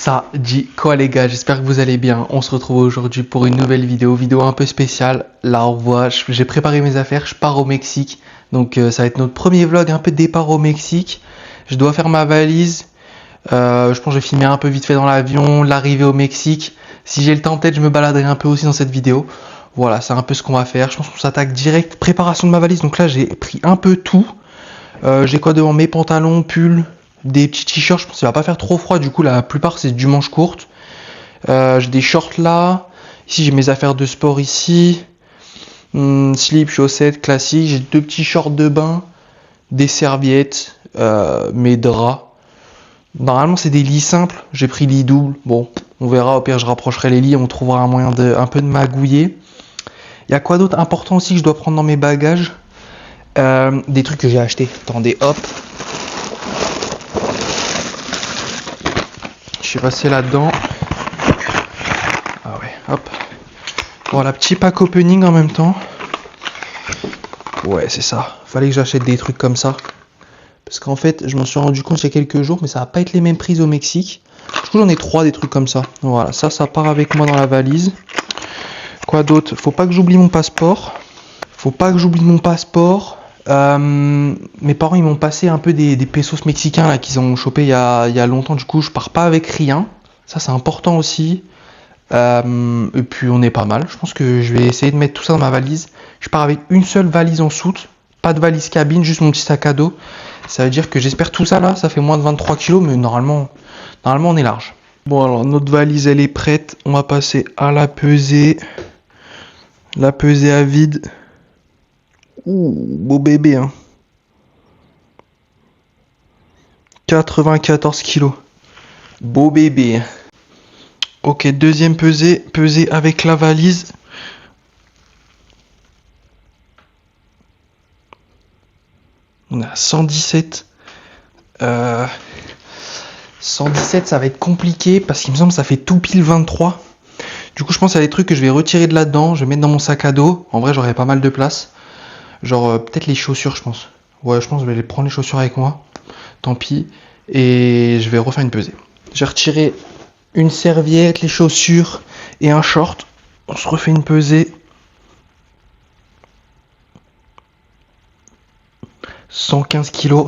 Ça dit quoi les gars, j'espère que vous allez bien. On se retrouve aujourd'hui pour une nouvelle vidéo un peu spéciale. Là on voit, j'ai préparé mes affaires, je pars au Mexique. Donc ça va être notre premier vlog un peu de départ au Mexique. Je dois faire ma valise. Je pense que je vais filmer un peu vite fait dans l'avion, l'arrivée au Mexique. Si j'ai le temps peut-être je me baladerai un peu aussi dans cette vidéo. Voilà, c'est un peu ce qu'on va faire. Je pense qu'on s'attaque direct. Préparation de ma valise, donc là j'ai pris un peu tout. J'ai quoi devant? Mes pantalons, pulls, des petits t-shirts. Je pense qu'il va pas faire trop froid, du coup la plupart c'est du manche courte. J'ai des shorts là. Ici j'ai mes affaires de sport ici. Slip, chaussettes, classiques. J'ai deux petits shorts de bain, des serviettes, mes draps. Normalement c'est des lits simples. J'ai pris lit double. Bon, on verra. Au pire je rapprocherai les lits. On trouvera un moyen de un peu de magouiller. Il y a quoi d'autre important aussi que je dois prendre dans mes bagages? Des trucs que j'ai achetés. Attendez, hop. Je suis passé là-dedans. Ah ouais, hop. Voilà, petit pack opening en même temps. Ouais, c'est ça. Fallait que j'achète des trucs comme ça. Parce qu'en fait, je m'en suis rendu compte il y a quelques jours, mais ça va pas être les mêmes prises au Mexique. Du coup, j'en ai 3 des trucs comme ça. Voilà, ça part avec moi dans la valise. Quoi d'autre? Faut pas que j'oublie mon passeport. Mes parents ils m'ont passé un peu des pesos mexicains là qu'ils ont chopé il y a longtemps. Du coup, je pars pas avec rien. Ça, c'est important aussi. Et puis on est pas mal. Je pense que je vais essayer de mettre tout ça dans ma valise. Je pars avec une seule valise en soute. Pas de valise cabine, juste mon petit sac à dos. Ça veut dire que j'espère tout ça là, ça fait moins de 23 kilos, mais normalement on est large. Bon alors, notre valise elle est prête. On va passer à la pesée. La pesée à vide. Ouh, beau bébé hein. 94 kilos. Beau bébé. Ok, deuxième pesée avec la valise. On a 117. 117, ça va être compliqué parce qu'il me semble que ça fait tout pile 23. Du coup, je pense qu'il y a des trucs que je vais retirer de là-dedans. Je vais mettre dans mon sac à dos. En vrai, j'aurai pas mal de place. Genre, peut-être les chaussures, je pense. Ouais, je pense que je vais prendre les chaussures avec moi. Tant pis. Et je vais refaire une pesée. J'ai retiré une serviette, les chaussures et un short. On se refait une pesée. 115 kilos.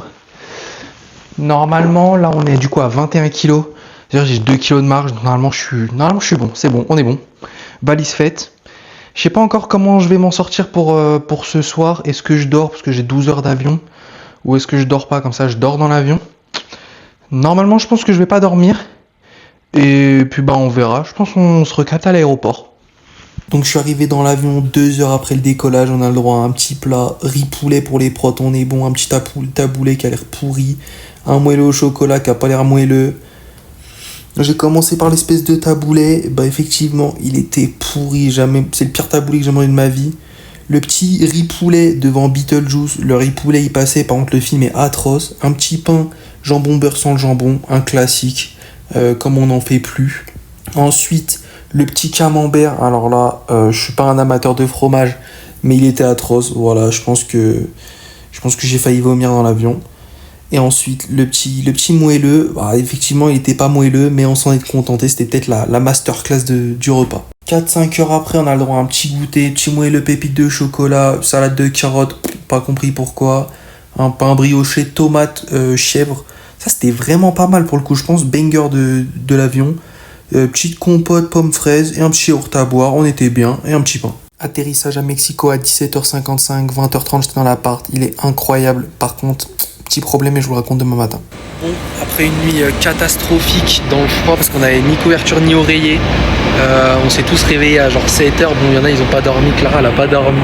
Normalement, là, on est du coup à 21 kilos. C'est-à-dire j'ai 2 kilos de marge. Normalement, je suis bon. C'est bon, on est bon. Valise faite. Je sais pas encore comment je vais m'en sortir pour ce soir. Est-ce que je dors parce que j'ai 12 heures d'avion? Ou est-ce que je dors pas? Comme ça, je dors dans l'avion. Normalement, je pense que je vais pas dormir. Et puis, on verra. Je pense qu'on se recapte à l'aéroport. Donc, je suis arrivé dans l'avion 2 heures après le décollage. On a le droit à un petit plat riz poulet pour les protes. On est bon. Un petit taboulé qui a l'air pourri. Un moelleux au chocolat qui a pas l'air moelleux. J'ai commencé par l'espèce de taboulet. Effectivement, il était pourri. C'est le pire taboulet que j'ai mangé de ma vie. Le petit riz poulet devant Beetlejuice. Le riz poulet, il passait. Par contre, le film est atroce. Un petit pain jambon beurre sans le jambon. Un classique. Comme on n'en fait plus. Ensuite, le petit camembert. Alors là, je suis pas un amateur de fromage. Mais il était atroce. Voilà, je pense que j'ai failli vomir dans l'avion. Et ensuite, le petit moelleux, effectivement, il était pas moelleux, mais on s'en est contenté. C'était peut-être la masterclass du repas. 4-5 heures après, on a le droit à un petit goûter, petit moelleux pépite de chocolat, salade de carottes, pas compris pourquoi, un pain brioché, tomate, chèvre. Ça, c'était vraiment pas mal pour le coup, je pense, banger de l'avion. Petite compote, pommes fraises et un petit yaourt à boire, on était bien, et un petit pain. Atterrissage à Mexico à 17h55, 20h30, j'étais dans l'appart, il est incroyable. Par contre, petit problème et je vous le raconte demain matin. Bon, après une nuit catastrophique dans le froid parce qu'on avait ni couverture ni oreiller, on s'est tous réveillés à genre 7h. Bon, il y en a, ils ont pas dormi. Clara, elle a pas dormi.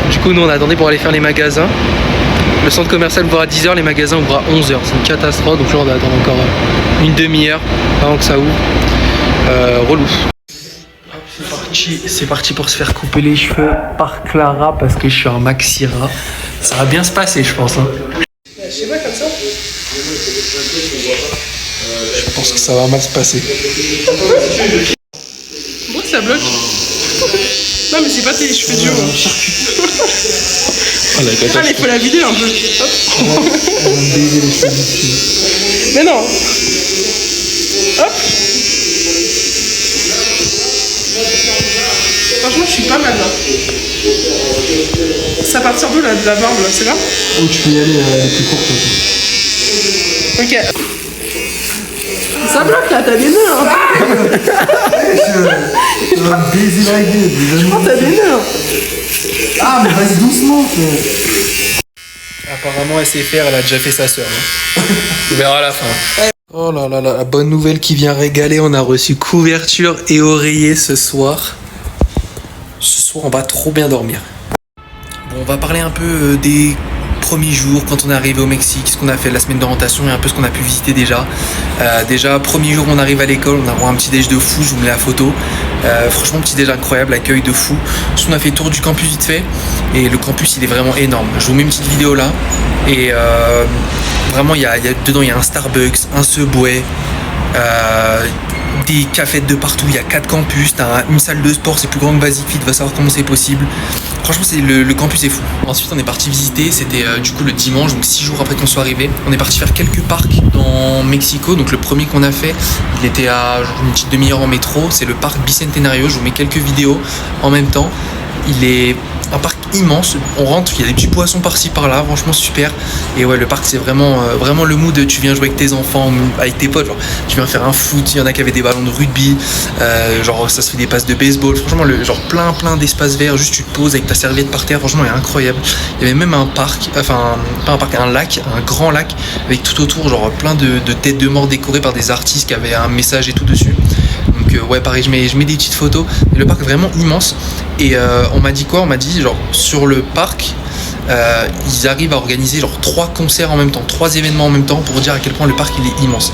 Du coup, nous, on attendait pour aller faire les magasins. Le centre commercial ouvre à 10h, les magasins ouvrent à 11h. C'est une catastrophe. Donc là, on va attendre encore une demi-heure avant que ça ouvre. Relou. C'est parti pour se faire couper les cheveux par Clara parce que je suis un maxi rat. Ça va bien se passer, je pense. Je sais pas, comme ça. Je pense que ça va mal se passer. Pourquoi ça bloque? Non, mais c'est pas tes cheveux durs. Oh, il faut la vider un peu. On va me baiser les cheveux. Mais non. Hop. Franchement, je suis pas mal là. Ça partir d'où là, de la barbe là, c'est là? Ou tu peux y aller, elle est plus courte aussi. Ok. Ça bloque là, t'as des nœuds hein. Je vais me baiser la gueule. Je crois que t'as des nœuds. Ah, mais vas-y doucement. Apparemment SFR, elle a déjà fait sa sœur. Hein. On verra à la fin. Oh là là là, la bonne nouvelle qui vient régaler. On a reçu couverture et oreiller ce soir. Ce soir, on va trop bien dormir. Bon, on va parler un peu des premiers jours quand on est arrivé au Mexique, ce qu'on a fait la semaine d'orientation et un peu ce qu'on a pu visiter déjà. Déjà, premier jour, on arrive à l'école, on a un petit déj de fou, je vous mets la photo. Franchement, petit déj incroyable, accueil de fou. Ensuite, on a fait le tour du campus vite fait et le campus, il est vraiment énorme. Je vous mets une petite vidéo là et vraiment, dedans, il y a un Starbucks, un Subway. Des cafettes de partout, il y a 4 campus, t'as une salle de sport, c'est plus grand que Basic Fit, va savoir comment c'est possible. Franchement, le campus est fou. Ensuite, on est parti visiter, c'était du coup le dimanche, donc 6 jours après qu'on soit arrivé. On est parti faire quelques parcs dans Mexico, donc le premier qu'on a fait, il était à une petite demi-heure en métro, c'est le parc Bicentenario, je vous mets quelques vidéos en même temps. Il est un parc immense, on rentre, il y a des petits poissons par-ci par-là, franchement super. Et ouais, le parc c'est vraiment le mood, tu viens jouer avec tes enfants, avec tes potes, genre, tu viens faire un foot, il y en a qui avaient des ballons de rugby, genre ça se fait des passes de baseball, franchement genre plein d'espaces verts, juste tu te poses avec ta serviette par terre, franchement il est incroyable. Il y avait même un parc, enfin pas un parc, un lac, un grand lac, avec tout autour genre plein de têtes de mort décorées par des artistes qui avaient un message et tout dessus. Donc ouais pareil, je mets des petites photos. Et le parc est vraiment immense. Et on m'a dit quoi? On m'a dit genre sur le parc, ils arrivent à organiser genre 3 concerts en même temps, 3 événements en même temps pour dire à quel point le parc il est immense.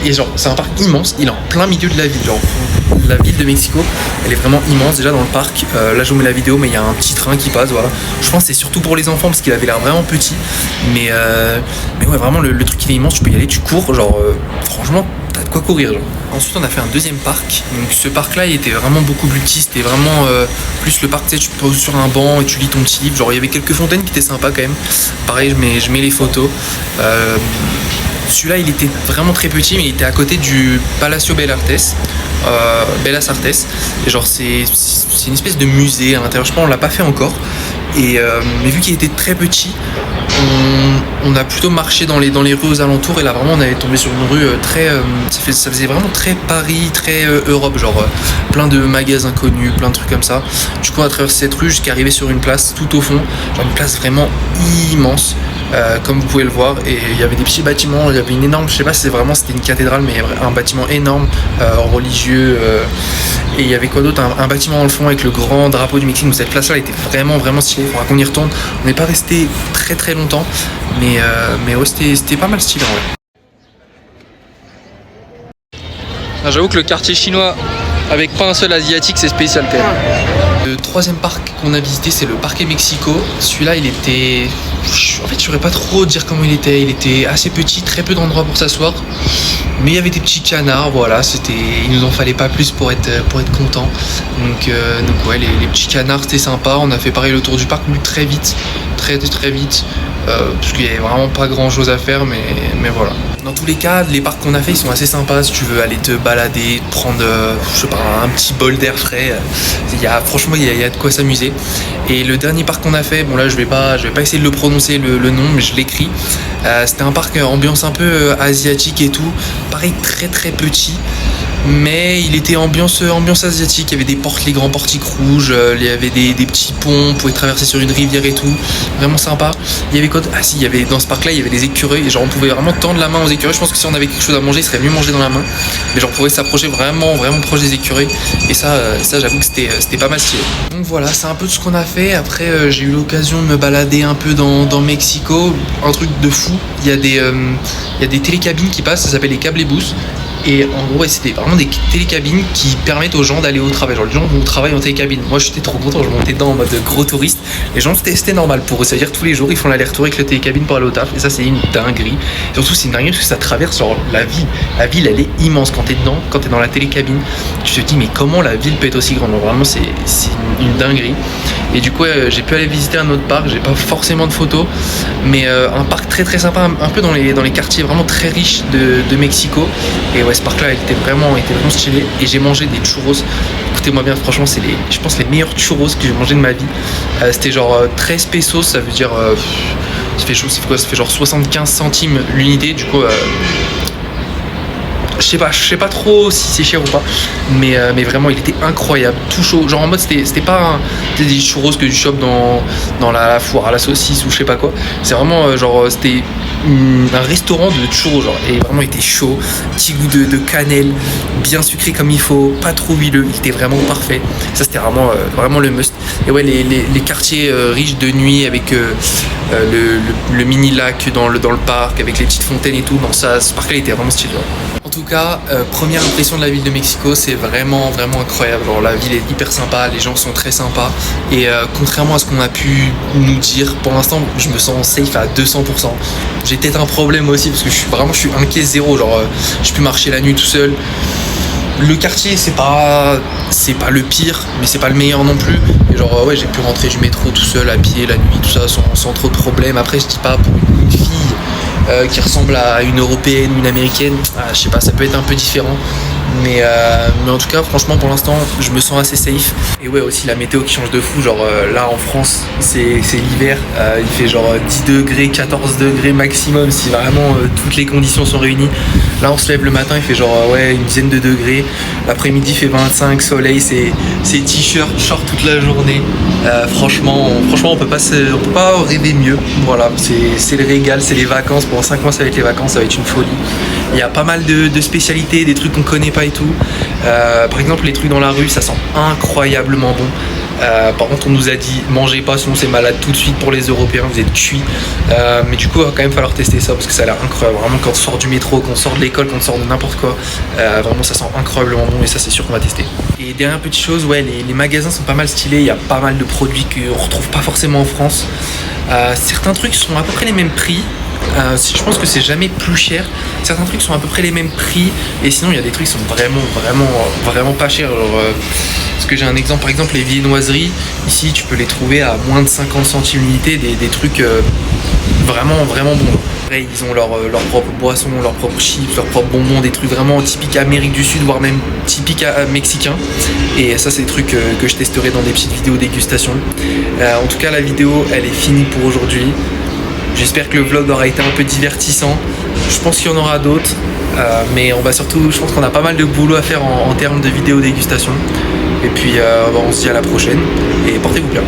Et genre c'est un parc immense, il est en plein milieu de la ville. Genre la ville de Mexico, elle est vraiment immense déjà dans le parc. Là je vous mets la vidéo, mais il y a un petit train qui passe, voilà. Je pense que c'est surtout pour les enfants parce qu'il avait l'air vraiment petit. Mais ouais vraiment le truc il est immense, tu peux y aller, tu cours, genre franchement t'as de quoi courir genre. Ensuite on a fait un deuxième parc, donc ce parc là il était vraiment beaucoup plus petit, c'était vraiment plus le parc, tu sais, tu te poses sur un banc et tu lis ton petit livre, genre il y avait quelques fontaines qui étaient sympas quand même, pareil je mets les photos. Celui-là il était vraiment très petit mais il était à côté du Palacio Bellas Artes, et genre c'est une espèce de musée à l'intérieur, je pense on l'a pas fait encore, et mais vu qu'il était très petit, on a plutôt marché dans les rues aux alentours et là vraiment on avait tombé sur une rue très ça faisait vraiment très Paris, très Europe, genre plein de magasins connus, plein de trucs comme ça. Du coup on a traversé cette rue jusqu'à arriver sur une place tout au fond, genre une place vraiment immense, comme vous pouvez le voir, et il y avait des petits bâtiments, il y avait une énorme, je sais pas si c'était une cathédrale, mais un bâtiment énorme, religieux, et il y avait quoi d'autre, un bâtiment dans le fond avec le grand drapeau du Mexique. Donc cette place là était vraiment stylée, il faudra qu'on y retourne. On n'est pas resté très longtemps, mais ouais c'était pas mal stylé en vrai. Ah, j'avoue que le quartier chinois avec pas un seul asiatique c'est spécial quand même. Le troisième parc qu'on a visité c'est le Parque Mexico. Celui-là il était... En fait je saurais pas trop dire comment il était assez petit, très peu d'endroits pour s'asseoir. Mais il y avait des petits canards, voilà, il nous en fallait pas plus pour être content. Donc ouais, les petits canards c'était sympa. On a fait pareil le tour du parc, mais très vite, très vite, parce qu'il y avait vraiment pas grand chose à faire, mais voilà. Dans tous les cas, les parcs qu'on a fait ils sont assez sympas. Si tu veux aller te balader, prendre je sais pas, un petit bol d'air frais, franchement il y a de quoi s'amuser. Et le dernier parc qu'on a fait, bon là je vais pas essayer de le prononcer le nom, mais je l'écris. C'était un parc ambiance un peu asiatique et tout, pareil très petit, mais il était ambiance asiatique. Il y avait les grands portiques rouges, il y avait des petits ponts, on pouvait traverser sur une rivière et tout, vraiment sympa. Il y avait quoi? Ah si, il y avait dans ce parc là il y avait des écureuils, et genre on pouvait vraiment tendre la main aux écureuils. Je pense que si on avait quelque chose à manger il serait mieux mangé dans la main, mais genre on pouvait s'approcher vraiment proche des écureuils, et ça j'avoue que c'était pas mal stylé. Donc voilà, c'est un peu tout ce qu'on a fait. Après j'ai eu l'occasion de me balader un peu dans Mexico, un truc de fou. Il y a des télécabines qui passent, ça s'appelle les cablebús. Et en gros, c'était vraiment des télécabines qui permettent aux gens d'aller au travail. Genre, les gens vont au travail en télécabine. Moi, j'étais trop content, je montais dedans en mode gros touriste. Les gens, c'était normal pour eux. C'est-à-dire, tous les jours, ils font l'aller-retour avec le télécabine pour aller au taf. Et ça, c'est une dinguerie. Et surtout, c'est une dinguerie parce que ça traverse genre, la ville. La ville, elle est immense quand t'es dedans, quand t'es dans la télécabine. Tu te dis, mais comment la ville peut être aussi grande? Donc, vraiment, c'est une dinguerie. Et du coup j'ai pu aller visiter un autre parc, j'ai pas forcément de photos, mais un parc très très sympa, un peu dans les quartiers vraiment très riches de Mexico. Et ouais, ce parc là était vraiment stylé, et j'ai mangé des churros. Écoutez-moi bien, franchement c'est je pense les meilleurs churros que j'ai mangé de ma vie. C'était genre 13 pesos, ça veut dire ça fait genre 75 centimes l'unité. Du coup je sais pas trop si c'est cher ou pas, mais vraiment il était incroyable, tout chaud, genre en mode c'était pas des churros que tu chopes dans la foire à la saucisse ou je sais pas quoi. C'est vraiment genre c'était un restaurant de churros, genre, et vraiment il était chaud, petit goût de cannelle, bien sucré comme il faut, pas trop huileux, il était vraiment parfait. Ça c'était vraiment le must. Et ouais, les quartiers riches de nuit avec le mini lac dans le parc avec les petites fontaines et tout, non, ce parc là était vraiment stylé. En tout cas, première impression de la ville de Mexico, c'est vraiment incroyable. Genre, la ville est hyper sympa, les gens sont très sympas, et contrairement à ce qu'on a pu nous dire, pour l'instant je me sens safe à 200%. J'ai peut-être un problème aussi parce que je suis inquiet zéro, genre je peux marcher la nuit tout seul. Le quartier c'est pas le pire, mais c'est pas le meilleur non plus. Et genre ouais, j'ai pu rentrer du métro tout seul à pied la nuit, tout ça sans trop de problème. Après je dis pas pour une fille qui ressemble à une européenne ou une américaine, je sais pas, ça peut être un peu différent, mais en tout cas franchement pour l'instant je me sens assez safe. Et ouais, aussi la météo qui change de fou, genre là en France c'est l'hiver, il fait genre 10 degrés, 14 degrés maximum si vraiment toutes les conditions sont réunies. Là on se lève le matin, il fait genre ouais une dizaine de degrés, l'après-midi il fait 25, soleil, c'est t-shirt, short toute la journée. Franchement on peut pas rêver mieux. Voilà, c'est le régal, c'est les vacances. Pour 5 mois ça va être les vacances, ça va être une folie. Il y a pas mal de spécialités, des trucs qu'on connaît pas et tout. Par exemple les trucs dans la rue, ça sent incroyablement bon. Par contre on nous a dit mangez pas sinon c'est malade tout de suite pour les Européens, vous êtes cuits. Mais du coup il va quand même falloir tester ça parce que ça a l'air incroyable. Vraiment quand on sort du métro, quand on sort de l'école, quand on sort de n'importe quoi, vraiment ça sent incroyablement bon, et ça c'est sûr qu'on va tester. Et dernière petite chose, ouais, les magasins sont pas mal stylés, il y a pas mal de produits qu'on retrouve pas forcément en France. Certains trucs sont à peu près les mêmes prix. Je pense que c'est jamais plus cher. Certains trucs sont à peu près les mêmes prix, et sinon il y a des trucs qui sont vraiment pas chers. Parce que j'ai un exemple, par exemple les viennoiseries, ici tu peux les trouver à moins de 50 centimes l'unité, des trucs vraiment bons. Après, ils ont leur propre boisson, leur propre chips, leur propre bonbons, des trucs vraiment typiques Amérique du Sud, voire même typiques mexicains. Et ça c'est des trucs que je testerai dans des petites vidéos dégustation. En tout cas la vidéo elle est finie pour aujourd'hui. J'espère que le vlog aura été un peu divertissant. Je pense qu'il y en aura d'autres, mais on va surtout, je pense qu'on a pas mal de boulot à faire en termes de vidéos dégustation. Et puis on se dit à la prochaine, et portez-vous bien.